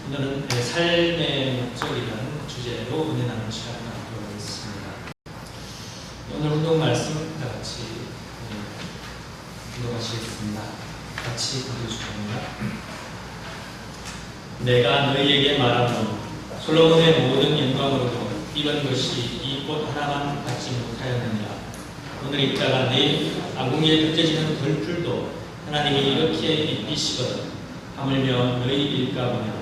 오늘은 내 삶의 목적이라는 주제로 은혜 나누는 시간을 갖도록 하겠습니다. 오늘 운동 말씀 다 같이 운동하시겠습니다. 같이 읽어주십니다. 내가 너희에게 말하노 솔로몬의 모든 영광으로도 이런 것이 이 꽃 하나만 받지 못하였느니라. 오늘 있다가 내일 아궁이에 던져지는 벌풀도 하나님이 이렇게 입히시거든 하물며 너희일까 보냐.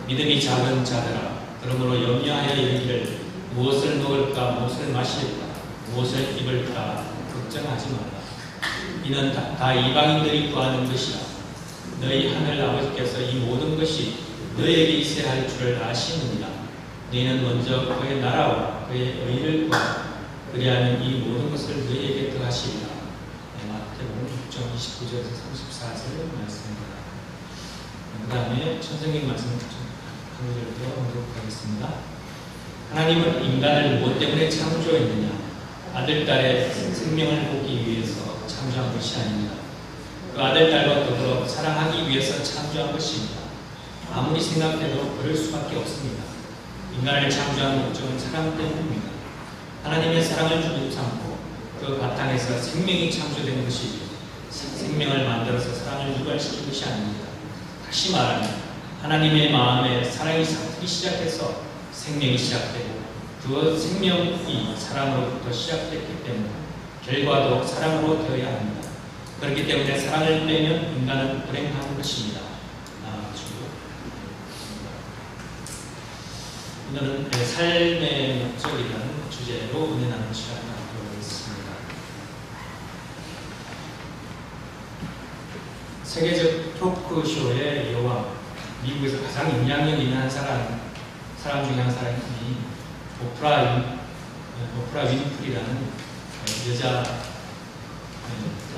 믿음이 작은 자들아, 그러므로 염려하여 이르기를 무엇을 먹을까, 무엇을 마실까, 무엇을 입을까 걱정하지 말라. 이는 다 이방인들이 구하는 것이라. 너희 하늘 아버지께서 이 모든 것이 너희에게 있어야 할 줄을 아시느니라. 너희는 먼저 그의 나라와 그의 의를 구하라. 그리하면 이 모든 것을 너희에게 더하시리라. 마태복음 6장 29절에서 34절 말씀입니다. 그 다음에 천성경 말씀 한 구절 더 언급하겠습니다. 하나님은 인간을 무엇 때문에 창조했느냐? 아들, 딸의 생명을 보기 위해서 창조한 것이 아닙니다. 그 아들, 딸과 더불어 사랑하기 위해서 창조한 것입니다. 아무리 생각해도 그럴 수밖에 없습니다. 인간을 창조한 목적은 사랑 때문입니다. 하나님의 사랑을 주로 삼고 그 바탕에서 생명이 창조된 것이지 생명을 만들어서 사랑을 유발시킨 것이 아닙니다. 다시 말하면 하나님의 마음에 사랑이 싹트기 시작해서 생명이 시작되고 그 생명이 사랑으로부터 시작됐기 때문에 결과도 사랑으로 되어야 합니다. 그렇기 때문에 사랑을 빼면 인간은 불행한 것입니다. 오늘은 내 삶의 목적이라는 주제로 은혜 나누는 시간을 갖도록 하겠습니다. 세계적 토크쇼의 여왕, 미국에서 가장 영향력 있는 한 사람 중에 한 사람이 오프라 윈프리라는 여자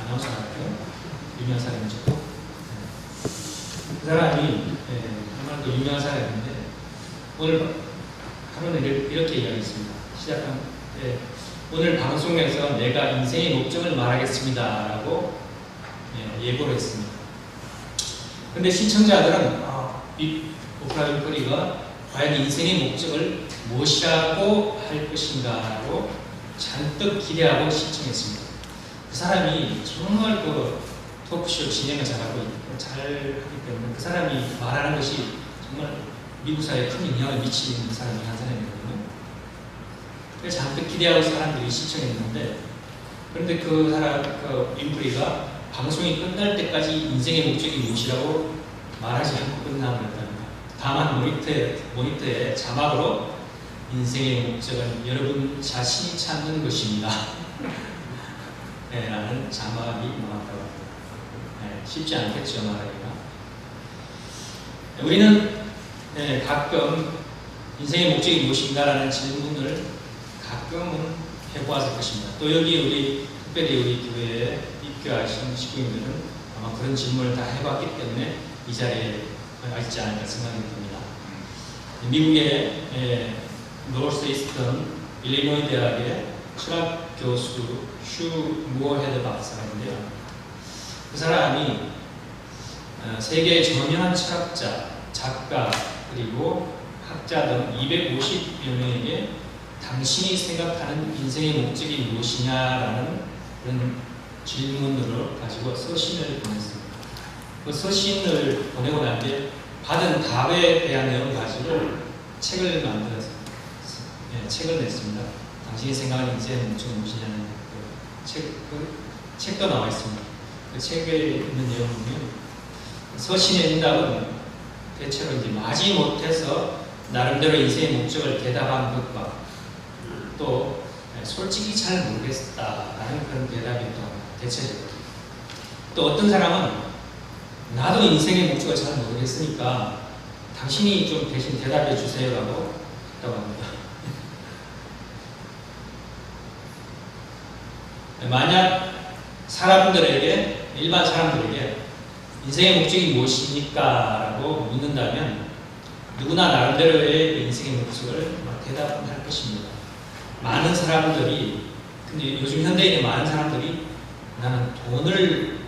아나운서 같아요. 유명한 사람이죠. 그 사람이 정말 또 유명한 사람인데 오늘 하루는 이렇게 이야기했습니다. 시작한 때 오늘 방송에서 내가 인생의 목적을 말하겠습니다 라고 예고를 했습니다. 근데 시청자들은 이 오프라 윈프리가 과연 인생의 목적을 무엇이라고 할 것인가라고 잔뜩 기대하고 시청했습니다. 그 사람이 정말 그 토크쇼 진행을 잘하기 때문에 그 사람이 말하는 것이 정말 미국 사회에 큰 영향을 미치는 사람이 한 사람이거든요. 그래서 잔뜩 기대하고 사람들이 시청했는데 그런데 그 윈프리가 방송이 끝날 때까지 인생의 목적이 무엇이라고 말하지 않고 끝나버렸답니다. 다만 모니터에 자막으로 인생의 목적은 여러분 자신이 찾는 것입니다. 라는 자막이 나왔다고 합니다. 쉽지 않겠죠, 말하기가. 우리는 가끔 인생의 목적이 무엇인가라는 질문을 가끔은 해보았을 것입니다. 또 여기 특별히 우리 교회에 입교하신 식구님들은 아마 그런 질문을 다 해봤기 때문에 이 자리에 있지 않을까 생각이 듭니다. 미국의 노스이스턴 일리노이 대학의 철학 교수 휴 무어헤드 박사인데요. 그 사람이 세계의 저명한 철학자, 작가, 그리고 학자 등 250여 명에게 당신이 생각하는 인생의 목적이 무엇이냐라는 그런 질문을 가지고 서신을 보냈습니다. 그 서신을 보내고 난 뒤에 받은 답에 대한 내용 가지고 책을 만들어서 책을 냈습니다. 당신이 생각하는 인생의 목적이 무엇이냐는 책도 나와 있습니다. 그 책에 있는 내용을 보면 서신의 응답은 대체로 이제 마지못해서 나름대로 인생의 목적을 대답한 것과 또 솔직히 잘 모르겠다라는 그런 대답이 또 대체적으로 또 어떤 사람은 나도 인생의 목적을 잘 모르겠으니까 당신이 좀 대신 대답해 주세요라고 했다고 합니다. 만약 일반 사람들에게 인생의 목적이 무엇입니까? 라고 묻는다면 누구나 나름대로의 인생의 목적을 대답할 것입니다. 많은 사람들이, 근데 요즘 현대인의 많은 사람들이 나는 돈을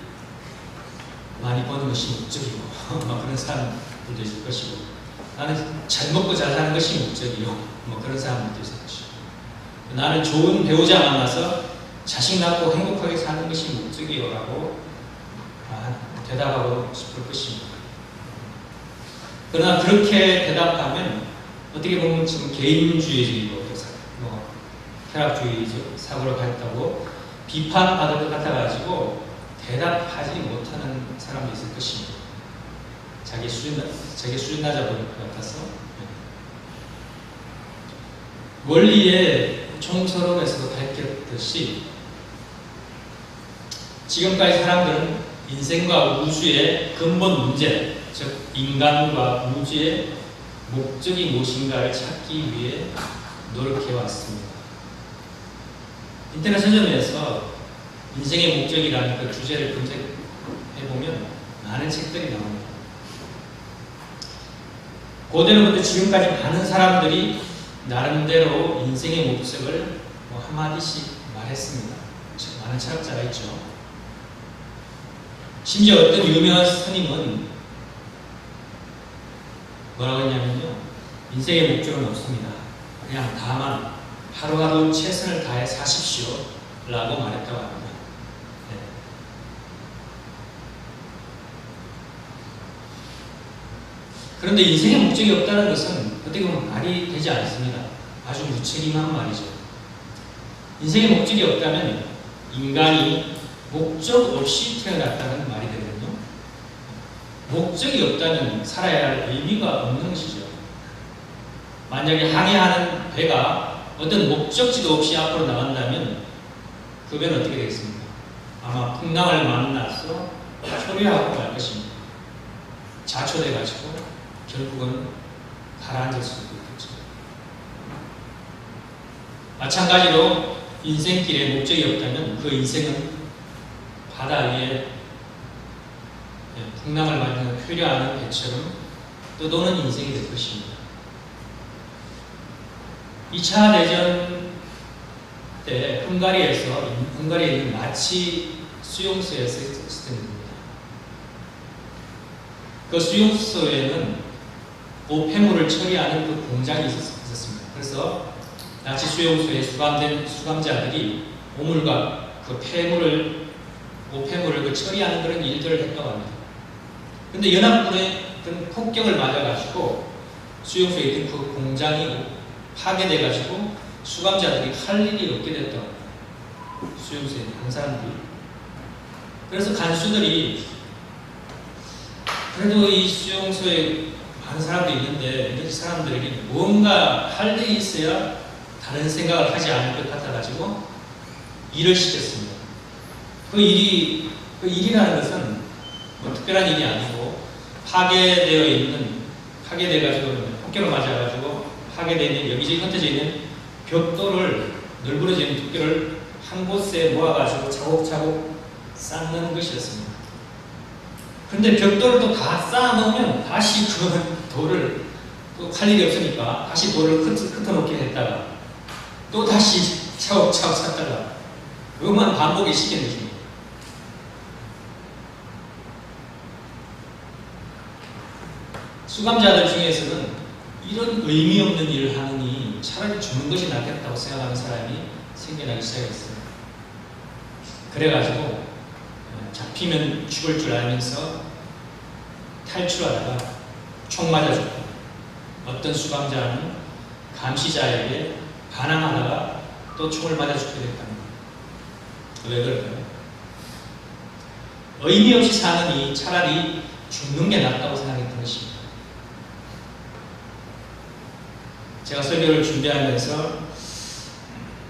많이 버는 것이 목적이고 뭐 그런 사람들도 있을 것이고, 나는 잘 먹고 잘 사는 것이 목적이요, 뭐 그런 사람들도 있을 것이고, 나는 좋은 배우자 만나서 자식 낳고 행복하게 사는 것이 목적이요 라고 대답하고 싶을 것입니다. 그러나 그렇게 대답하면 어떻게 보면 지금 개인주의적이고 쾌락주의적 사고를 가졌다고 비판받을 것 같아가지고 대답하지 못하는 사람도 있을 것입니다. 자기 수준 낮아 보일 것 같아서. 원리의 총서론에서도 밝혔듯이 지금까지 사람들은 인생과 우주의 근본 문제, 즉 인간과 우주의 목적이 무엇인가를 찾기 위해 노력해왔습니다. 인터넷 서점에서 인생의 목적이라는 그 주제를 검색해보면 많은 책들이 나옵니다. 고대로부터 지금까지 많은 사람들이 나름대로 인생의 목적을 한마디씩 말했습니다. 많은 철학자가 있죠. 심지어 어떤 유명한 스님은 뭐라고 했냐면요, 인생의 목적은 없습니다. 그냥 다만 하루하루 최선을 다해 사십시오 라고 말했다고 합니다. 네. 그런데 인생의 목적이 없다는 것은 어떻게 보면 말이 되지 않습니다. 아주 무책임한 말이죠. 인생의 목적이 없다면 인간이 목적 없이 태어났다는 말이 되거든요. 목적이 없다면 살아야 할 의미가 없는 것이죠. 만약에 항해하는 배가 어떤 목적지도 없이 앞으로 나간다면 그 배는 어떻게 되겠습니까? 아마 풍랑을 만나서 표류하고 말 것입니다. 자초돼가지고 결국은 가라앉을 수도 있겠죠. 마찬가지로 인생길에 목적이 없다면 그 인생은 바다 위에 풍랑을 맞는 표류하는 배처럼 떠도는 인생이 될 것입니다. 2차 대전 때 헝가리에 있는 나치 수용소에서 있었을 때입니다. 그 수용소에는 폐물을 처리하는 그 공장이 있었습니다. 그래서 나치 수용소에 수감된 수감자들이 오물과 그 폐물을 처리하는 그런 일들을 했다고 합니다. 근데 연합군의 폭격을 맞아가지고 수용소에 있던 그 공장이 파괴돼가지고 수감자들이 할 일이 없게 됐다고 합니다. 수용소에 있는 사람들이. 그래서 간수들이 그래도 이 수용소에 많은 사람들이 있는데 이 사람들에게 뭔가 할 일이 있어야 다른 생각을 하지 않을 것 같아가지고 일을 시켰습니다. 그 일이라는 것은 뭐 특별한 일이 아니고 파괴돼가지고 폭격을 맞아가지고 파괴되는 여기저기 흩어져 있는 벽돌을 널브러져 있는 벽돌을 한 곳에 모아가지고 차곡차곡 쌓는 것이었습니다. 그런데 벽돌을 또 다 쌓아놓으면 다시 그 돌을 또 할 일이 없으니까 다시 돌을 흩어놓게 했다가 또 다시 차곡차곡 쌓다가 그것만 반복이 시키는 것입니다. 수감자들 중에서는 이런 의미 없는 일을 하느니 차라리 죽는 것이 낫겠다고 생각하는 사람이 생겨나기 시작했어요. 그래가지고 잡히면 죽을 줄 알면서 탈출하다가 총 맞아 죽고, 어떤 수감자는 감시자에게 반항하다가 또 총을 맞아 죽게 됐답니다. 왜 그럴까요? 의미 없이 사느니 차라리 죽는 게 낫다고 생각했던 것입니다. 제가 설교를 준비하면서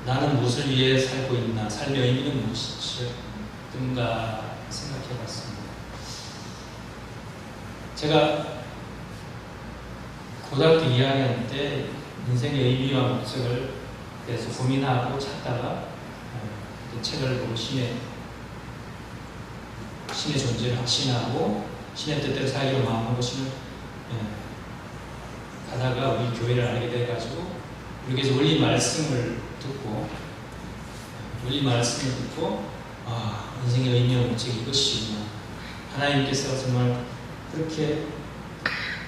나는 무엇을 위해 살고 있나, 삶의 의미는 무엇인가 생각해 봤습니다. 제가 고등학교 2학년 때 인생의 의미와 목적을 대해서 고민하고 찾다가 그 책을 보고 신의 존재를 확신하고 신의 뜻대로 살기로 마음먹고 가다가 우리 교회를 알게 돼가지고 여기서 원리 말씀을 듣고 인생의 의미와 목적이 이것이구나 하나님께서 정말 그렇게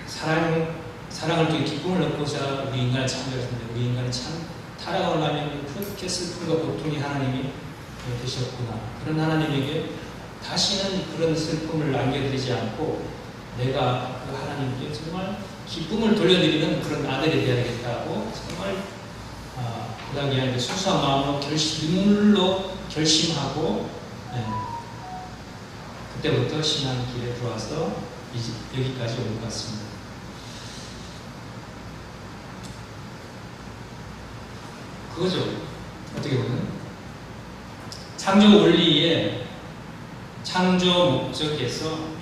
사랑을 통해 기쁨을 얻고자 우리 인간을 창조하셨는데 우리 인간이 참 타락을 하면 그렇게 슬픔과 고통이 하나님이 되셨구나. 그런 하나님에게 다시는 그런 슬픔을 남겨드리지 않고 내가 그 하나님께 정말 기쁨을 돌려드리는 그런 아들이 되어야겠다고 정말 그다음에 순수한 마음으로 눈물로 결심하고 그때부터 신앙 길에 들어와서 여기까지 온 것 같습니다. 그거죠. 어떻게 보면 창조 원리의 창조 목적에서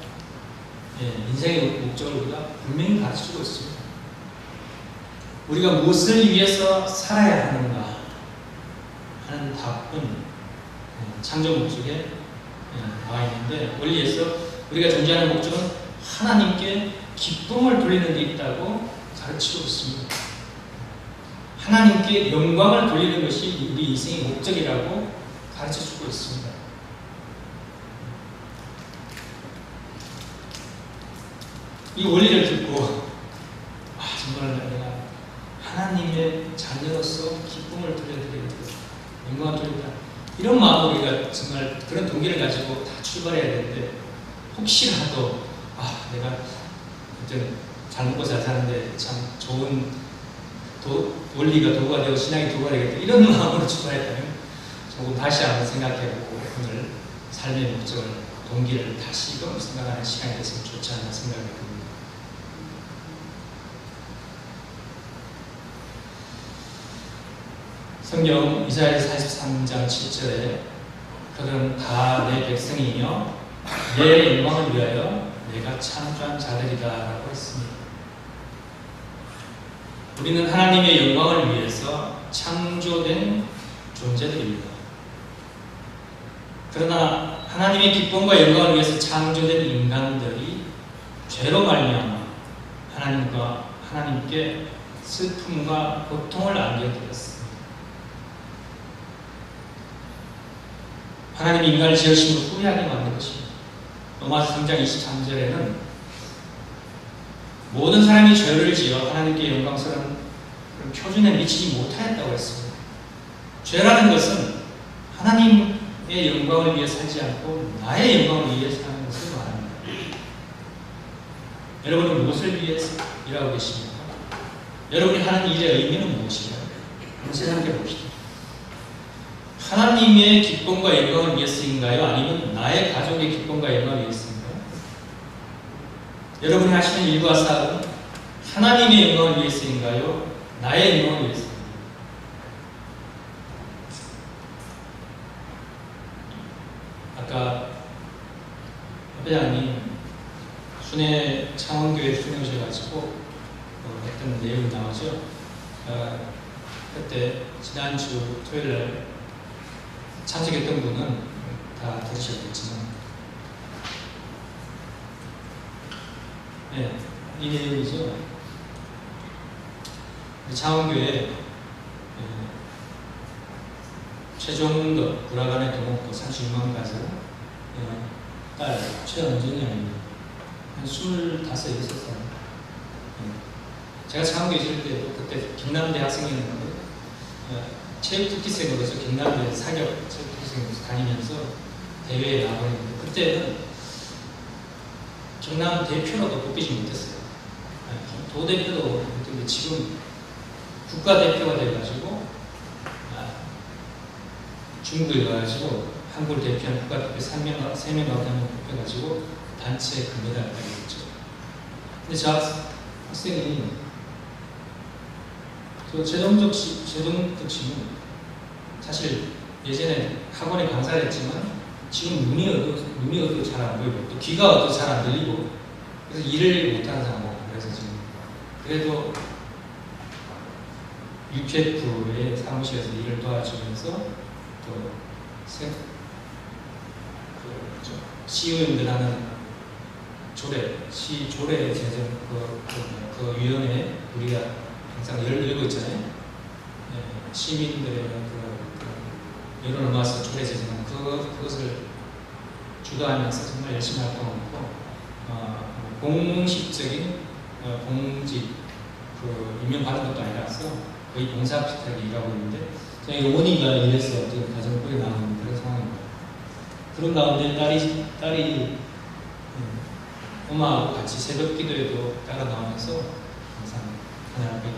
인생의 목적을 우리가 분명히 가르치고 있습니다. 우리가 무엇을 위해서 살아야 하는가 하는 답은 창조 목적에 나와 있는데 원리에서 우리가 존재하는 목적은 하나님께 기쁨을 돌리는 데 있다고 가르치고 있습니다. 하나님께 영광을 돌리는 것이 우리 인생의 목적이라고 가르쳐주고 있습니다. 이 원리를 듣고 정말 내가 하나님의 자녀로서 기쁨을 돌려드리겠다, 영광을 돌리겠다 이런 마음으로 우리가 정말 그런 동기를 가지고 다 출발해야 되는데 혹시라도 내가 그때 잘 먹고 잘 사는데 참 좋은 원리가 도구가 되고 신앙이 도구가 되겠다 이런 마음으로 출발했다면 조금 다시 한번 생각해보고 오늘 삶의 목적을 동기를 다시금 생각하는 시간이 됐으면 좋지 않나 생각이 듭니다. 성경 이사야서 43장 7절에 그들은 다 내 백성이며 내 영광을 위하여 내가 창조한 자들이다 라고 했습니다. 우리는 하나님의 영광을 위해서 창조된 존재들입니다. 그러나 하나님의 기쁨과 영광을 위해서 창조된 인간들이 죄로 말미암아 하나님께 슬픔과 고통을 안겨드렸습니다. 하나님이 인간을 지으심으로 후회하게 만든 것입니다. 로마서 3장 23절에는 모든 사람이 죄를 지어 하나님께 영광스러운 그런 표준에 미치지 못하였다고 했습니다. 죄라는 것은 하나님의 영광을 위해 살지 않고 나의 영광을 위해 사는 것을 말합니다. 여러분은 무엇을 위해 일하고 계십니까? 여러분이 하는 일의 의미는 무엇인가요? 한번 생각해 봅시다. 하나님의 기쁨과 영광을 위해서인가요? 아니면 나의 가족의 기쁨과 영광을 위해서인가요? 여러분이 하시는 일과 사업은 하나님의 영광을 위해서인가요? 나의 영광을 위해서인가요? 아까 회장님 순회 창원교회 순회 오셔가지고 어떤 내용이 나오죠. 그때 지난주 토요일날 참석했던 분은 다 들으셨겠지만 이 내용이죠. 창원교회 최종도 구라간의 동목도 36만 가서 딸 최은정이 아닙니다. 한 25-26살. 제가 창원교회 있을 때 그때 경남대 학생이었는데 체육특기생으로서 경남대 사격 체육특기생으로서 다니면서 대회에 나가는데 그때는 경남 대표로도 뽑히지 못했어요. 도대표도 못했는데 지금 국가대표가 돼가지고 중국에 가가지고 한국을 대표하는 국가대표 3명 가면 뽑혀가지고 단체 금메달 따게 됐죠. 근데 저 학생이 최동덕 씨는 사실 예전에 학원에 강사를 했지만 지금 눈이 어두워 잘 안 보이고 또 귀가 어두워 잘 안 들리고 그래서 일을 못하는 사람이고 그래서 지금 그래도 UPF의 사무실에서 일을 도와주면서 또 CEO님들 하는 조례 제정 그 위원회 우리가 항상 열고 있잖아요. 시민들의 여론을 모아서 조례 제정한 그것을 주도하면서 정말 열심히 활동했고 공식적인 공직 임명받은 것도 아니라서 거의 봉사 비슷하게 일하고 있는데 저희 어머니가 이래서 지금 가정을 꾸려 나가는 그런 상황입니다. 그런 가운데 딸이 엄마하고 같이 새벽 기도에도 따라 나오면서 항상 하나님 앞에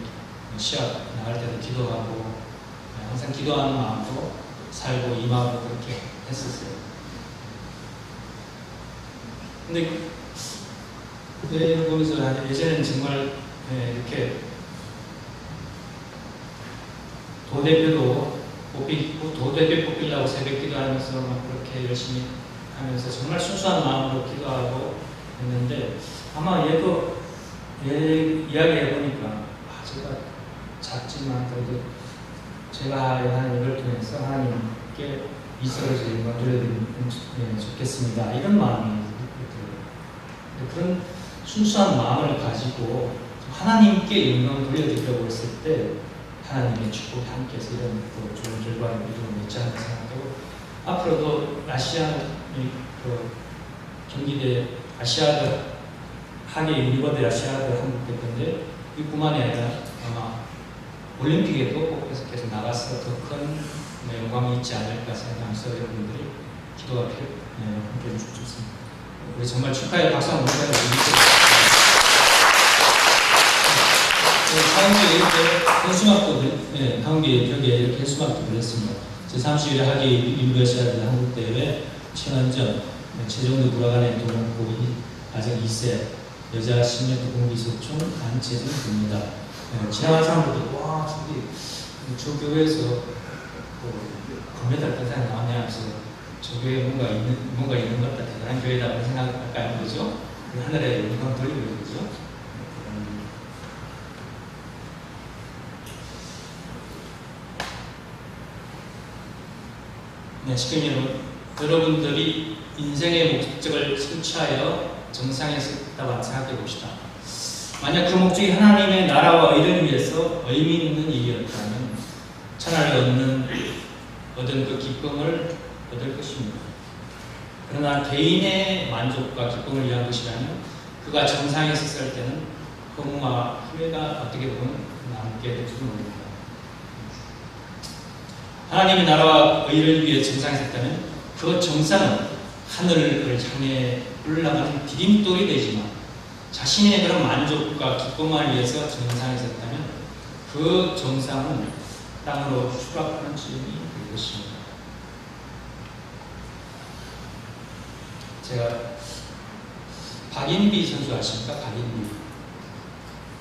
시합 나갈 때도 기도하고 항상 기도하는 마음으로 살고 임하고 그렇게 했었어요. 근데 보면서 예전에는 정말 이렇게 도대표 뽑히려고 새벽 기도하면서 막 그렇게 열심히 하면서 정말 순수한 마음으로 기도하고 했는데 아마 얘도 이야기해보니까 제가 작지만 그래도 제가 하는 일을 통해서 하나님께 이스라엘에서 영광 돌려드리면 좋겠습니다. 이런 마음이 들어요. 그런 순수한 마음을 가지고 하나님께 영광을 돌려드리려고 했을 때 하나님의 축복이 함께해서 이런 좋은 결과를 맺지 않을까 생각하고 앞으로도 경기대 아시아드 하계 유니버드 아시아드 한국 대표인데 이뿐만이 아니라 아마 올림픽에도 꼭 계속 나가서 더 큰 영광이 있지 않을까 생각하면서 여러분들이 기도가 함께 해주시면 좋습니다. 우리 정말 축하의 박수 한번 보내드립니다. 다음주에 이렇게 현수막도 다음주에 벽에 이렇게 현수막도 걸렸습니다. 제31회 하계 유니버시아드 한국대회 최원전 최종대 불화간의 동호고기 아직 2세 여자 10m 공기소총 안채진 됩니다. 지나간 사람들도 와 저 교회에서 금메달 딴 사람 나왔냐 하면서 저 교회에 뭔가 있는 것 같다 대단한 교회다 그런 생각할까요? 그죠? 하늘에 영광 돌리고 있는 거죠. 네, 시청자 여러분들이 인생의 목적을 성취하여 정상에 섰다고 생각해 봅시다. 만약 그 목적이 하나님의 나라와 의를 위해서 의미 있는 일이었다면 천하를 얻은 그 기쁨을 얻을 것입니다. 그러나 개인의 만족과 기쁨을 위한 것이라면 그가 정상에 섰을 때는 허무와 후회가 어떻게 보면 남게 될지도 모릅니다. 하나님의 나라와 의를 위해 정상에 섰다면 그 정상은 하늘을 향해 올라가는 디딤돌이 되지만 자신의 그런 만족과 기쁨을 위해서 정상에 섰다면 그 정상은 땅으로 추락하는 지점이 될 것입니다. 제가 박인비 선수 아십니까? 박인비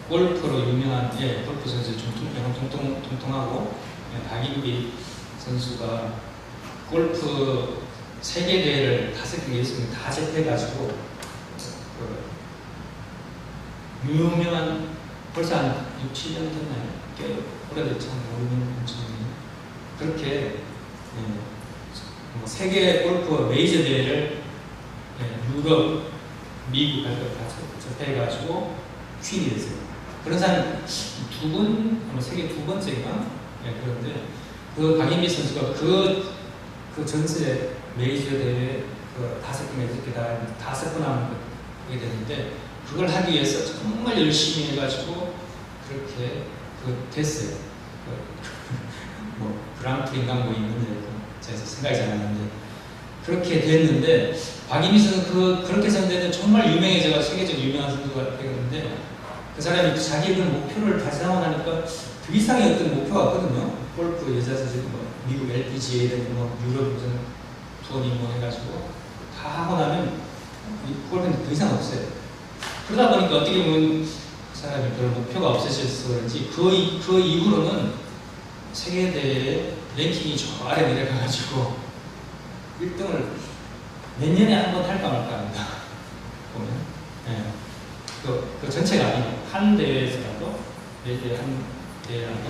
골프로 유명한 골프 선수 좀 통통하고 박인비 선수가 골프 세계 대회를 5개 예수님 다 제패해가지고 유명한 벌써 한 6, 7년 됐나요? 꽤 오래됐죠. 5, 6년 전에 그렇게 세계 골프 메이저 대회를 유럽, 미국 갈 때 다 접해가지고 퀸이 됐어요. 그런 사람이 아마 세계 2번째인가? 그런데 그 박인비 선수가 그 전체 메이저 대회 5번 이렇게 다 5번 하게 됐는데 그걸 하기 위해서 정말 열심히 해가지고 그렇게 됐어요. 그랑프리인가 있는데 제가 생각이 잘 안 나는데 그렇게 됐는데 박인비 선수 그렇게 선수는 정말 유명해져가 세계적으로 유명한 선수가 되었는데 그 사람이 자기 목표를 달성하고 나니까 그 이상의 어떤 목표가 없거든요. 골프 여자 선수 미국 LPGA든 유럽 무슨 투어니 해가지고 다 하고 나면 골프는 더 이상 없어요. 그러다 보니까 어떻게 보면 그 사람이 별 목표가 없어져서 그런지 그 이후로는 세계대회 랭킹이 저 아래 내려가가지고 1등을 몇 년에 한 번 할까 말까 합니다. 보면 그 전체가 아니고 한 대회에서라도 매대 한 대회라도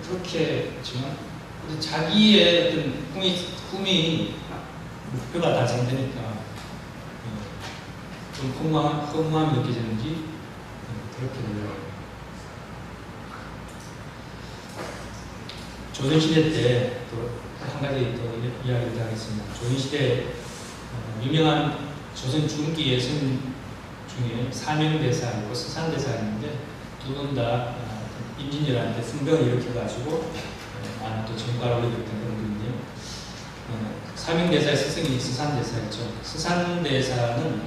그렇게 했지만 자기의 어떤 꿈이 목표가 달성되니까 좀 허무함이 느껴지는지 그렇게 돼요. 조선시대 때 가지 또 이야기를 하겠습니다. 조선시대 유명한 조선 중기 예술 중에 사명대사 있고 서산대사 있는데 두 분 다 임진왜란때 승병을 일으켜가지고 많은 또 전과를 올리게 된 그런 분인데요. 사명대사의 스승이 서산대사였죠. 서산대사는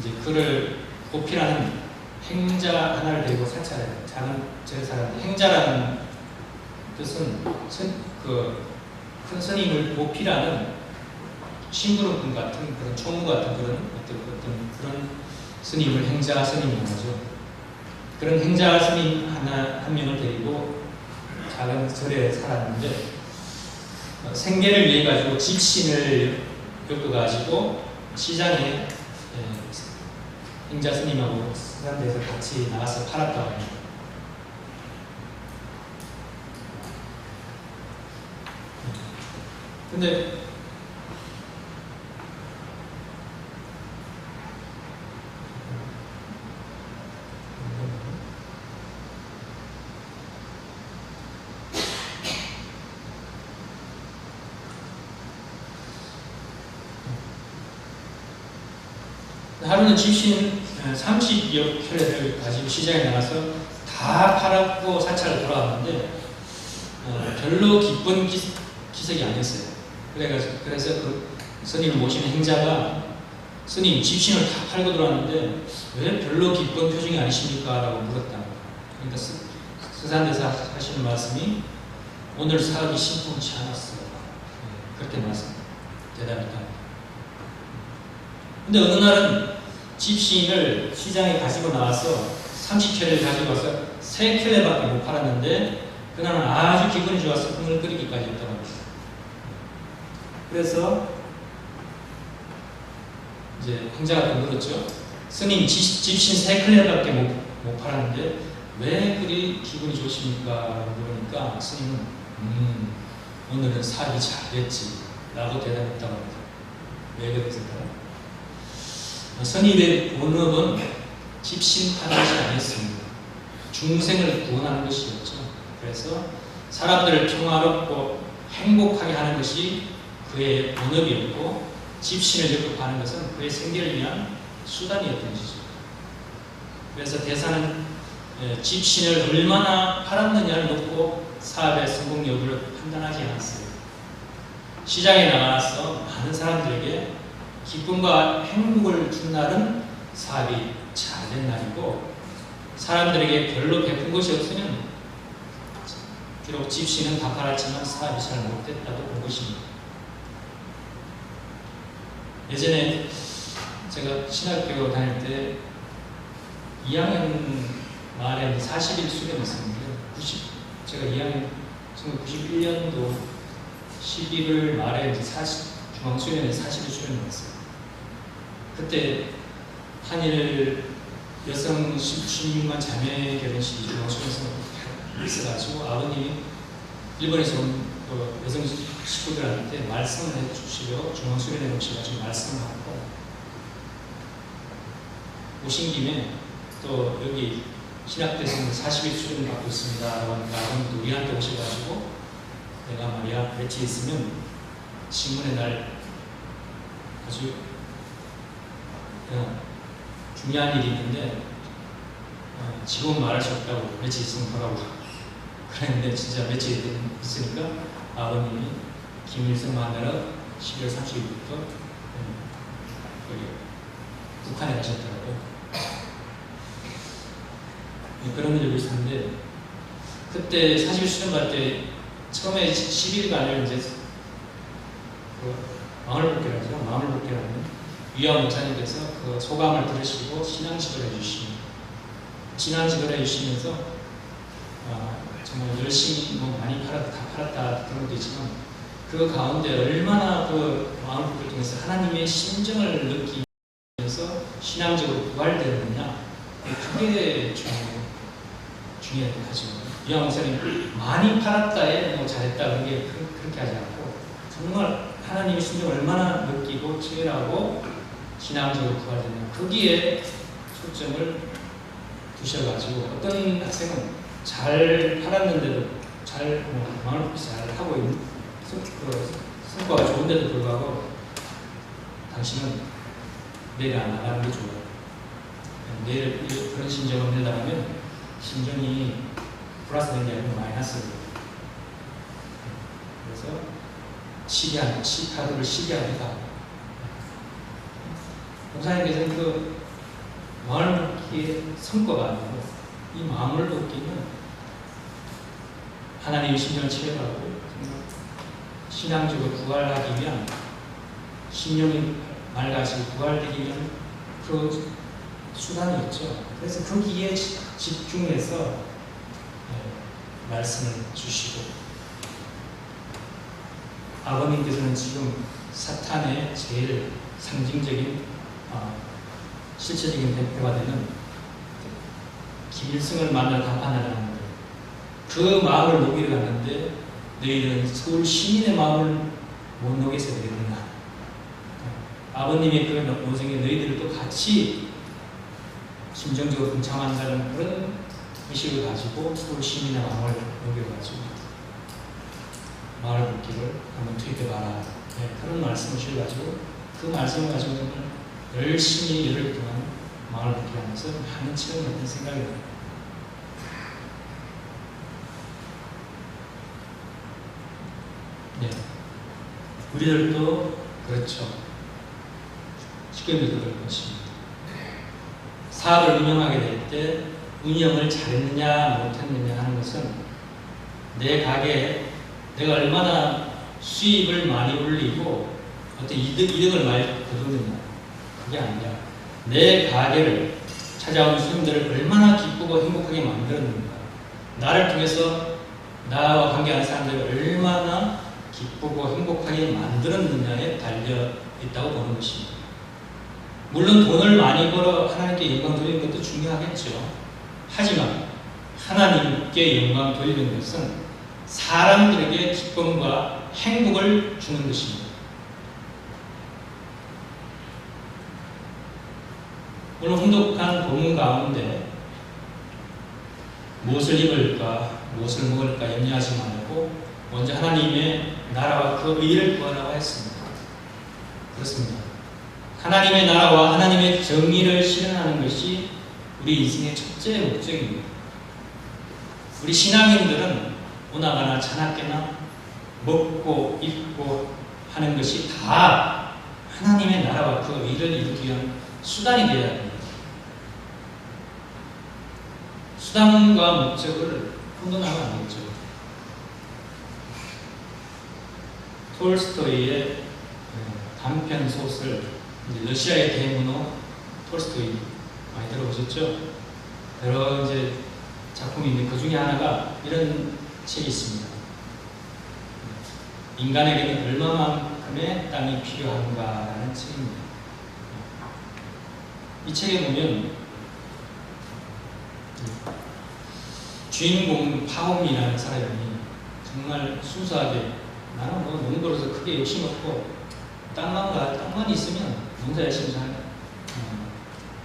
이제 그를 고필하는 행자 하나를 데리고 사찰해요. 작은 제사라는 행자라는 뜻은 큰 스님을 고필하는 심부름꾼 같은 그런 총무 같은 어떤 그런 스님을 행자 스님이라고 하죠. 그런 행자 스님 한 명을 데리고 작은 절에 살았는데 생계를 위해 가지고 집신을 엮어가지고 시장에 행자 스님하고 서산대에서 같이 나가서 팔았다고 합니다. 근데 하루는 집신 30여 켤레를 가지고 시장에 나가서 다 팔았고 사찰을 돌아왔는데 별로 기쁜 기색이 아니었어요. 그래서 그 스님을 모시는 행자가 스님 집신을 다 팔고 들어왔는데 왜 별로 기쁜 표정이 아니십니까? 라고 물었다. 그러니까 서산대사 하시는 말씀이 오늘 사업이 심통치 않았어요. 그렇게 대답했다. 근데 어느 날은 집신을 시장에 가지고 나와서 30켤레를 가지고 와서 3켤레밖에 못 팔았는데 그날은 아주 기분이 좋아서 흥을 끓이기까지 했다고 합니다. 그래서 이제 행자가 또 물었죠. 스님 집신 3켤레밖에 못 팔았는데 왜 그리 기분이 좋으십니까? 물으니까 스님은 오늘은 사업이 잘 됐지 라고 대답했다고 합니다. 왜 그랬을까요? 선입의 본업은 집신 파는 것이 아니었습니다. 중생을 구원하는 것이었죠. 그래서 사람들을 평화롭고 행복하게 하는 것이 그의 본업이었고 집신을 엮어 파는 것은 그의 생계를 위한 수단이었던 것이죠. 그래서 대사는 집신을 얼마나 팔았느냐를 놓고 사업의 성공 여부를 판단하지 않았어요. 시장에 나가서 많은 사람들에게 기쁨과 행복을 준 날은 사업이 잘 된 날이고 사람들에게 별로 베푼 것이 없으면 비록 집신은 다 팔았지만 사업이 잘 못됐다고 본 것입니다. 예전에 제가 신학교 다닐 때 2학년 말에 40일 수련했었는데 제가 2학년 1991년도 11월 말에 중앙수련회 40일 수련을 했어요. 그때 한일 여성 16만 자매 결혼식이 중앙수련에서 있어가지고 아버님이 일본에서 온 여성 식구들한테 말씀을 해주시려고 중앙수련회 오셔가지고 말씀을 하고 오신 김에 또 여기 신학대에서 40일 수련을 받고 있습니다. 하니까 아버님도 우리한테 오셔가지고 내가 말이야 며칠 있으면 신문의 날 아주 중요한 일이 있는데 지금 말할 수 없다고 며칠 있으면 보라고 그랬는데 진짜 며칠 있으니까 아버님이 김일성 만나러 12월 30일부터 북한에 가셨더라고요. 그런 일이 있었는데 그때 40일 수련 받을 때 처음에 10일간을 이제 마을복귀라죠. 마을복귀라는 위안 목사님께서 그 소감을 들으시고 신앙식을 해주십니다. 신앙식을 해주시면서 정말 열심히 많이 다 팔았다 그런 것도 있지만 그 가운데 얼마나 그 마을복귀를 통해서 하나님의 심정을 느끼면서 신앙적으로 부활되느냐 그게 중요하죠. 위안 목사님 많이 팔았다에 잘했다 그런 게 그렇게 하지 않고 정말 하나님의 심정을 얼마나 느끼고 체결하고 신앙적으로 부활되냐 거기에 초점을 두셔가지고 어떤 학생은 잘 팔았는데도 마음을 잘 하고 있는 성과가 좋은데도 불구하고 당신은 내일 안 나가는 게 좋아요. 내일 그런 심정을 내다가면 심정이 플러스된 게 아니고 마이너스로. 그래서 하루를 시기합니다. 목사님께서는 그 마음을 돕기에 성과가 아니고 이 마음을 돕기는 하나님의 심정을 체험하고 신앙적으로 부활하기 위한 심령이 맑아지고 부활되기 위한 그 수단이었죠. 그래서 거기에 집중해서 말씀을 주시고 아버님께서는 지금 사탄의 제일 상징적인 실체적인 대표가 되는 김일성을 만나 답안하라는 거예요. 그 마음을 녹이러 갔는데 너희는 서울 시민의 마음을 못 녹여서 되겠느냐. 아버님의 그 노생에 너희들을 또 같이 심정적으로 동참한다는 그런 의식을 가지고 서울 시민의 마음을 녹여가지고 마을 복귀를 한번 투입해봐라. 그런 말씀을 주셔가지고 그 말씀을 가지고 열심히 열흘 동안 마을 복귀하면서 많은 체험을 했던 생각이 납니다. 네. 우리들도 그렇죠. 쉽게 믿을 것입니다. 사업을 운영하게 될 때 운영을 잘했느냐 못했느냐 하는 것은 내 가게에 내가 얼마나 수입을 많이 올리고 어떤 이득을 많이 거두느냐 그게 아니라 내 가게를 찾아온 손님들을 얼마나 기쁘고 행복하게 만들었는가, 나를 통해서 나와 관계하는 사람들을 얼마나 기쁘고 행복하게 만들었느냐에 달려 있다고 보는 것입니다. 물론 돈을 많이 벌어 하나님께 영광 돌리는 것도 중요하겠죠. 하지만 하나님께 영광 돌리는 것은 사람들에게 기쁨과 행복을 주는 것입니다. 오늘 혼독한 본문 가운데 무엇을 입을까, 무엇을 먹을까 염려하지 말고 먼저 하나님의 나라와 그 의를 구하라고 했습니다. 그렇습니다. 하나님의 나라와 하나님의 정의를 실현하는 것이 우리 인생의 첫째 목적입니다. 우리 신앙인들은 오나가나 자나깨나 먹고 입고 하는 것이 다 하나님의 나라와 그 의를 이루기 위한 수단이 되어야 합니다. 수단과 목적을 혼돈하면 안 되죠. 톨스토이의 단편 소설, 러시아의 대문호 톨스토이 많이 들어보셨죠? 여러 이제 작품이 있는데 그 중에 하나가 이런 책이 있습니다. 인간에게는 얼마만큼의 땅이 필요한가라는 책입니다. 이 책에 보면 주인공 파홈이라는 사람이 정말 순수하게 나는 뭐 농부로서 크게 욕심 없고 땅만 있으면 농사 열심히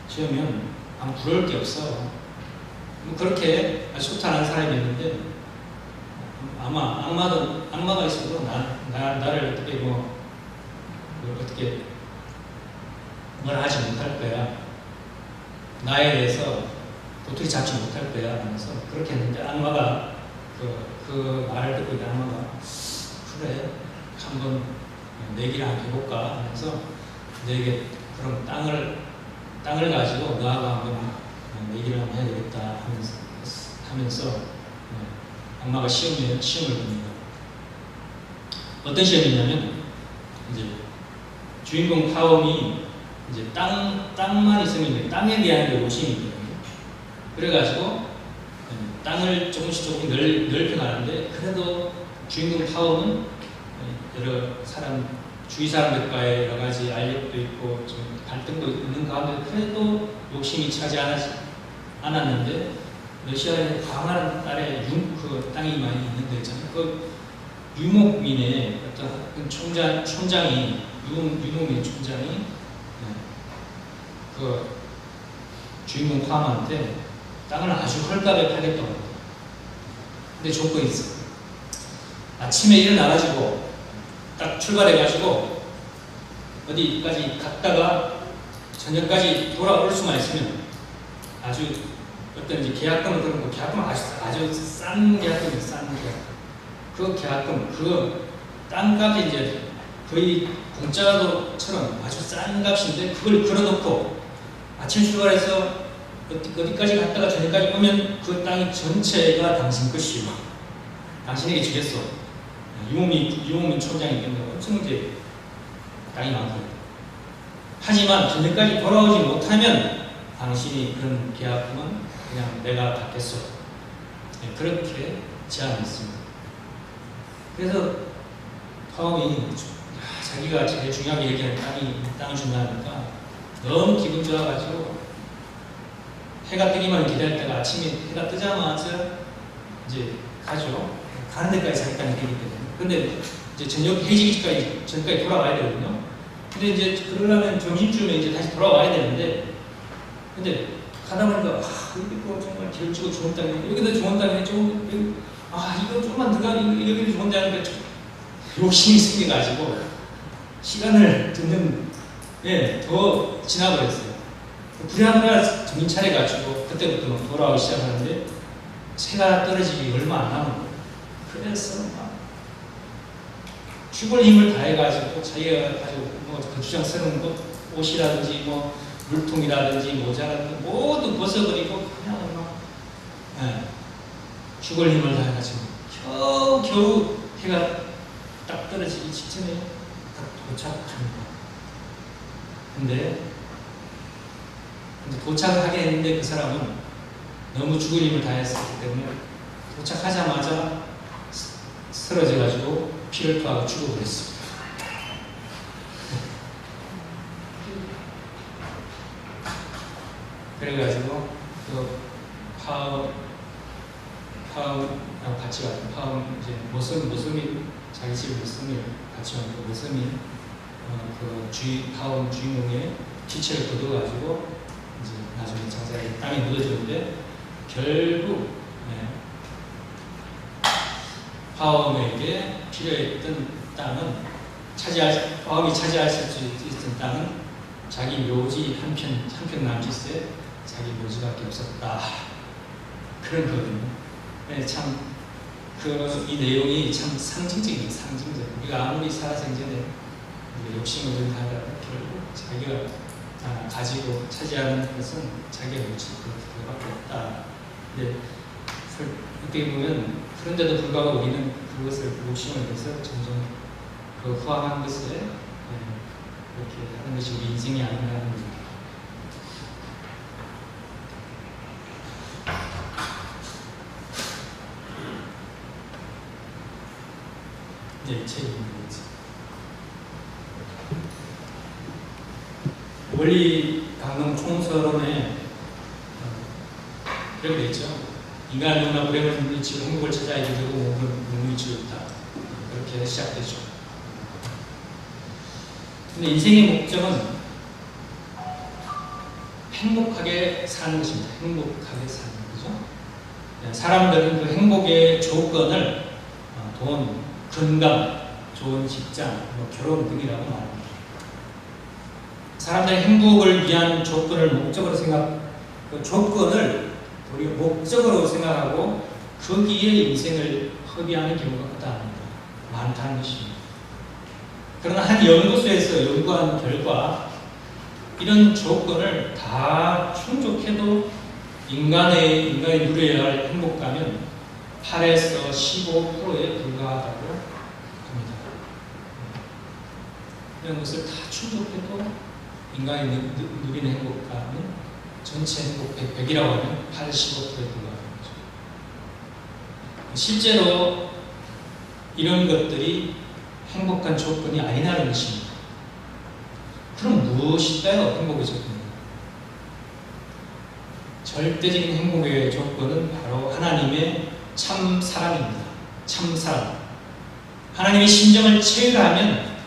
지으면 아무 부러울 게 없어. 뭐 그렇게 소탈한 사람이 있는데 아마 악마가 있어도 나를 어떻게 어떻게 뭘 하지 못할 거야. 나에 대해서 도토리 잡지 못할 거야 하면서 그렇게 했는데 악마가 그 말을 듣고 있는 악마가 그래 한번 내기를 한번 해볼까 하면서 내게 그럼 땅을 가지고 너하고 한번 내기를 한번 해야 되겠다 하면서 악마가 시험을 봅니다. 어떤 시험이냐면 이제 주인공 파움이 이제 땅만 있으면 땅에 대한 욕심이 있거든요. 그래가지고 땅을 조금씩 넓혀가는데 그래도 주인공 파움은 여러 주위 사람들과의 여러 가지 알력도 있고 좀 갈등도 있는 가운데 그래도 욕심이 차지 않았는데 러시아의 광활한 그 땅이 많이 있는 데 있잖아요. 그 유목민의 어떤 총장이 유목민 총장이 그 주인공 파움한테 땅을 아주 헐값에 팔겠다고 합니다. 근데 조건이 있어요. 아침에 일어나가지고 딱 출발해가지고 어디까지 갔다가 저녁까지 돌아올 수만 있으면 아주 어떤 이제 계약금을 그런 거 계약금 아주 싼 계약금이에요. 싼 계약금. 그 계약금 그 땅값이 이제 거의 공짜로처럼 아주 싼 값인데 그걸 걸어놓고 아침 출발해서 어디까지 갔다가 저녁까지 오면 그 땅이 전체가 당신 것이고 당신에게 주겠어. 유목민 총장이 때문에 엄청 이제 땅이 많거든요. 하지만 저녁까지 돌아오지 못하면 당신이 그런 계약금은 그냥 내가 받겠어. 네, 그렇게 제안했습니다. 그래서 파업이 자기가 제일 중요하게 얘기하는 땅을 준다니까 너무 기분 좋아가지고 해가 뜨기만 기다렸다가 아침에 해가 뜨자마자 이제 가죠. 가는 데까지 자기 땅이 되기 때문에. 근데 이제 저녁 해지기까지 전까지 돌아와야 되거든요. 근데 이제 그러려면 점심쯤에 이제 다시 돌아와야 되는데, 근데 가다 보니까 이거 정말 길지고 좋은 땅이네. 여기도 좋은 땅이네. 이거 조금만 더 가. 여기도 좋은 땅이니까 욕심이 생겨가지고 시간을 듣는 더 지나버렸어요. 부랴부랴 정신 차려가지고 그때부터 막 돌아오기 시작하는데 새가 떨어지기 얼마 안 남은 거예요. 그래서 막 죽을 힘을 다해가지고 자기가 아주 거추장스러운 옷이라든지 물통이라든지 모자라든지 모두 벗어버리고 그냥 막 죽을 힘을 다해가지고 겨우 해가 딱 떨어지기 직전에 딱 도착합니다. 근데 도착하게 했는데 그 사람은 너무 죽을 힘을 다했었기 때문에 도착하자마자 쓰러져가지고 피를 토하고 죽어버렸습니다. 그래가지고 그 파업하고 같이 왔던 파업 이제 모섬이 자기 집 모섬이 같이 왔고 모섬이 그 파업 주인공의 기체를 거둬가지고 이제 나중에 장사에 땅에 묻어주는데 결국 파업에게 필요했던 땅은 파업이 차지할 수 있었던 땅은 자기 묘지 한편 남짓에 자기 묘지밖에 없었다. 그런 거거든요. 참 이 내용이 참 상징적이에요. 상징적. 우리가 아무리 살아생전에 욕심을 좀 하다가 결국 자기가 가지고 차지하는 것은 자기가 묘지 그것밖에 없다. 근데 어떻게 보면 그런데도 불구하고 우리는 그것을 욕심을 내서 점점 그 후함한 것에 그렇게 하는 것이 우리 인생이 아닌가 하는 거죠. 책이 있는 거지. 원리 강론 총서론에 이렇게 되어 있죠. 인간은 너무나 불행을 미치고 행복을 찾아야 되고 몸을 지었다. 그렇게 시작되죠. 근데 인생의 목적은 행복하게 사는 것입니다. 행복하게 사는 거죠. 사람들은 그 행복의 조건을 돈, 건강, 좋은 직장, 결혼 등이라고 말합니다. 사람들의 행복을 위한 조건을 목적으로 그 조건을 우리가 목적으로 생각하고 거기에 인생을 허비하는 경우가 많다는 것입니다. 그러나 한 연구소에서 연구한 결과 이런 조건을 다 충족해도 인간이 누려야 할 행복감은 8에서 15%에 불과하다고 합니다. 이런 것을 다 충족해도 인간이 누리는 행복감은 전체 행복 100이라고 하면 8, 15%에 불과하는 거죠. 실제로 이런 것들이 행복한 조건이 아니라는 것입니다. 그럼 무엇일까요? 행복의 조건은? 절대적인 행복의 조건은 바로 하나님의 참 사랑입니다. 참 사랑. 하나님의 심정을 체험하면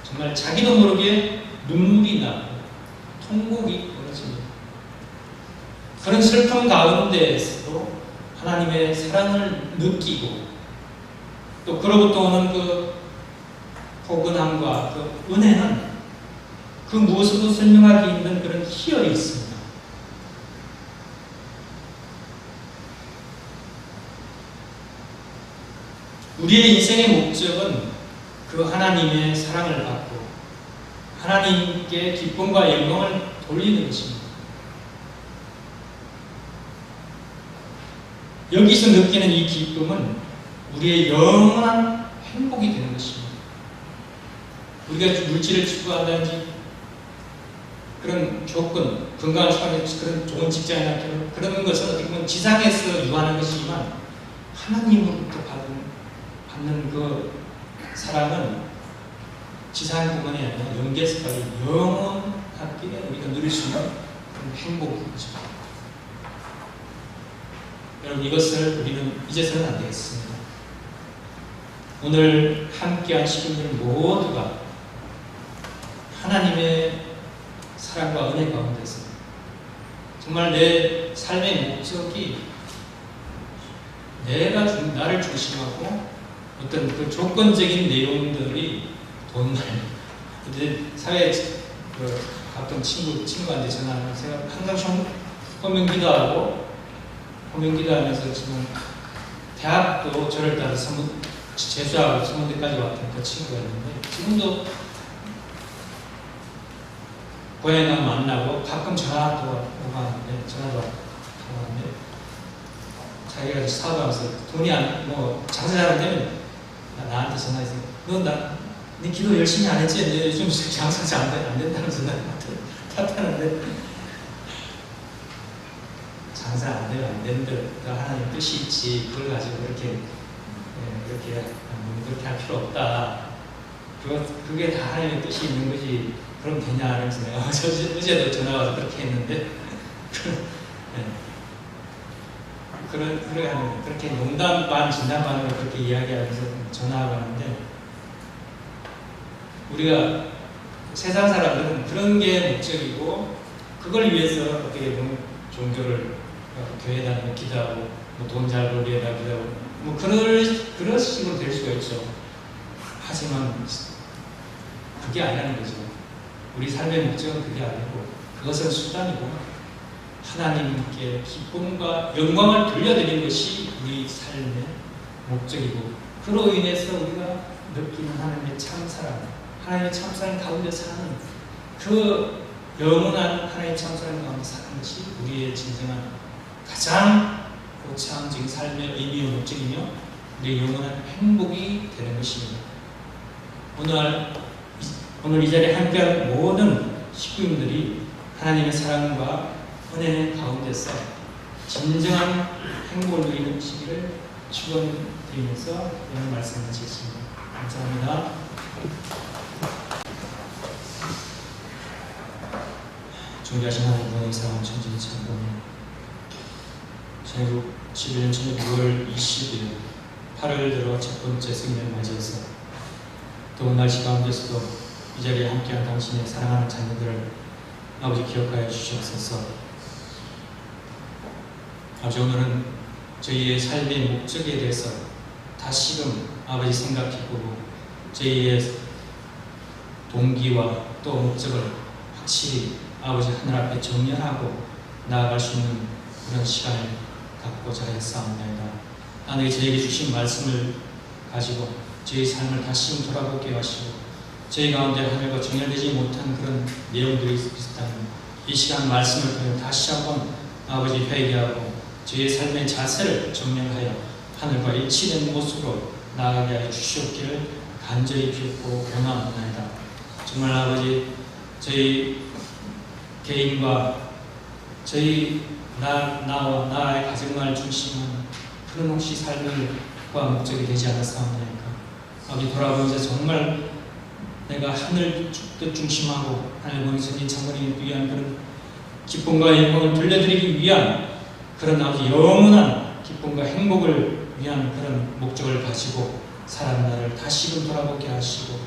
정말 자기도 모르게 눈물이 나고 통곡이 벌어집니다. 그런 슬픔 가운데에서도 하나님의 사랑을 느끼고 또 그로부터 오는 그 포근함과 그 은혜는 그 무엇으로 설명하기 힘든 그런 희열이 있습니다. 우리의 인생의 목적은 그 하나님의 사랑을 받고 하나님께 기쁨과 영광을 돌리는 것입니다. 여기서 느끼는 이 기쁨은 우리의 영원한 행복이 되는 것입니다. 우리가 물질을 추구한다든지 그런 조건, 건강을 추구하는 그런 좋은 직장이나 그런 것은 어떻게 보면 지상에서 유하는 것이지만 하나님으로부터 받는 그 사랑은 지상뿐만이 아니라 영계에서까지 영원하게 우리가 누릴 수 있는 그런 행복이죠. 여러분, 이것을 우리는 잊어서는 안 되겠습니다. 오늘 함께한 시민들 모두가 하나님의 사랑과 은혜 가운데서 정말 내 삶의 목적이 내가 나를 중심하고 어떤 그 조건적인 내용들이 돈만. 근데 사회에 가끔 친구한테 전화하면 제가 항상 호명 기도하면서 지금 대학도 저를 따라서 재수하고 서문대까지 왔던 그 친구가 있는데 지금도 고향에 가면 만나고 가끔 전화도 오가는데 자기가 사업하면서 돈이 장사 잘 안 되면 나한테 전화해서 네 기도 열심히 안 했지? 내 요즘 장사 잘 안 된다면서 나한테 탓하는데 장사 안 되면 안 되는 대로 하나님 뜻이 있지 그걸 가지고 그렇게 할 필요 없다. 그게 다 하나님의 뜻이 있는 거지. 그럼 되냐? 그래서 내가 어제도 전화 와서 그렇게 했는데 그렇게 농담 반 진담 반으로 그렇게 이야기하면서 전화하고 하는데 우리가 세상 사람들은 그런 게 목적이고 그걸 위해서 어떻게 보면 종교를 교회 다니며 기도하고 돈 잘 벌리에 기도하고 그런 식으로 될 수가 있죠. 하지만 그게 아니라는 거죠. 우리 삶의 목적은 그게 아니고 그것은 수단이고 하나님께 기쁨과 영광을 돌려드리는 것이 우리 삶의 목적이고 그로 인해서 우리가 느끼는 하나님의 참사랑 하나님의 참사랑 가운데 사는 그 영원한 하나님의 참사랑 가운데 사는 것이 우리의 진정한 가장 고차원적인 삶의 의미와 목적이며 우리의 영원한 행복이 되는 것입니다. 오늘 이 자리에 함께한 모든 식구님들이 하나님의 사랑과 은혜 가운데서 진정한 행복을 누리는 시기를 축원드리면서 오늘 말씀을 마치겠습니다. 감사합니다. 존귀하신 하나님 부모의 사랑 천지의 참고님 제국 11년 6월 20일 8월 들어 첫 번째 승리를 맞이해서 더운 날씨 가운데서도 이 자리에 함께한 당신의 사랑하는 자녀들을 아버지 기억하여 주시옵소서. 아버지 오늘은 저희의 삶의 목적에 대해서 다시금 아버지 생각해보고 저희의 동기와 또 목적을 확실히 아버지 하늘 앞에 정연하고 나아갈 수 있는 그런 시간을 갖고자 했사옵나이다. 하나님이 저에게 주신 말씀을 가지고 저희 삶을 다시 돌아보게 하시고 저희 가운데 하늘과 정렬되지 못한 그런 내용들이 비슷한 이 시간 말씀을 통해 다시 한번 아버지 회개하고 저희의 삶의 자세를 정렬하여 하늘과 일치된 모습으로 나아가게 하여 주시옵기를 간절히 비웃고 원하옵나이다. 정말 아버지 저희 개인과 저희 나와 나의 가정만을 중심한 그런 혹시 삶과 목적이 되지 않았사옵나이까. 아버지 돌아보면서 정말 내가 하늘 뜻 중심하고 하늘 본성인 장모님을 위한 그런 기쁨과 영광을 돌려드리기 위한 그런 아버지 영원한 기쁨과 행복을 위한 그런 목적을 가지고 살아가는 나를 다시금 돌아보게 하시고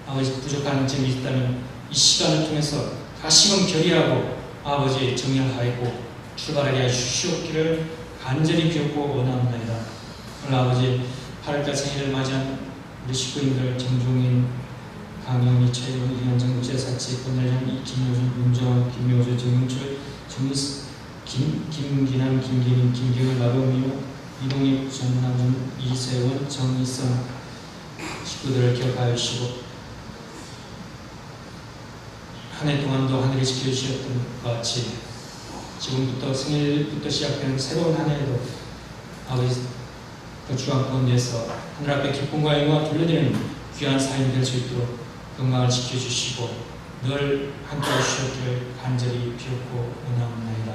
아버지 부족한 점이 있다면 이 시간을 통해서 다시금 결의하고 아버지 정렬하고 출발하게 해주시옵기를 간절히 비웃고 원하옵나이다. 오늘 아버지 8월달 생일을 맞이한 우리 식구인들 정종인 강영희, 최일원, 이현정, 제사치, 권열현, 김효준, 윤정원, 김효주, 정윤철, 김기남, 김기민, 김경일, 나병민호, 이동희, 전남준, 이세원, 정희성 식구들을 기억하여 주시고 한 해 동안도 하늘이 지켜주셨던 것 같이 지금부터 생일부터 시작되는 새로운 한 해에도 아버지 그 주안 가운데서 하늘 앞에 기쁨과 영광을 돌려드리는 귀한 삶이 될 수 있도록 건강을 지켜주시고 늘 함께해 주셨기를 간절히 비옵고 원하옵나이다.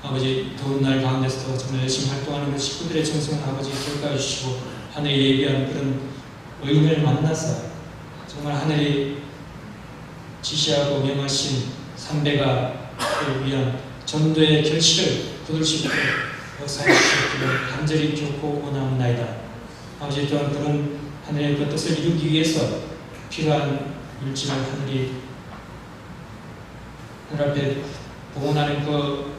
아버지 더운 날 가운데서도 정말 열심히 활동하는 그 식구들의 정성을 아버지 기억하여 주시고 하늘이 예비한 그런 의인을 만나서 정말 하늘이 지시하고 명하신 삼배가를 위한 전도의 결실을 거둘 수 있도록 역사해 주시기를 간절히 비옵고 원하옵나이다. 아버지 또한 그런 하늘의 그 뜻을 이루기 위해서 필요한 물질을 하늘 앞에 봉헌하는 그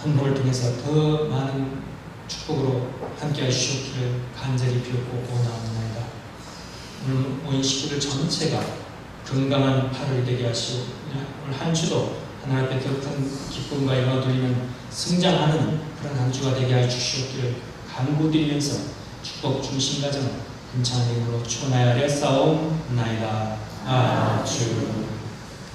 헌금을 통해서 더 많은 축복으로 함께해 주시기를 간절히 비옵고 원하옵나이다. 오늘 온 식구들 전체가 건강한 8월이 되게 하시고 오늘 한 주도 하나님 앞에 더 큰 기쁨과 영광을 돌리는 성장하는 그런 한 주가 되게 하여 주시옵기를 간구드리면서 축복 중심 가정 근창한 이름으로 축원하여 싸움나이다. 아주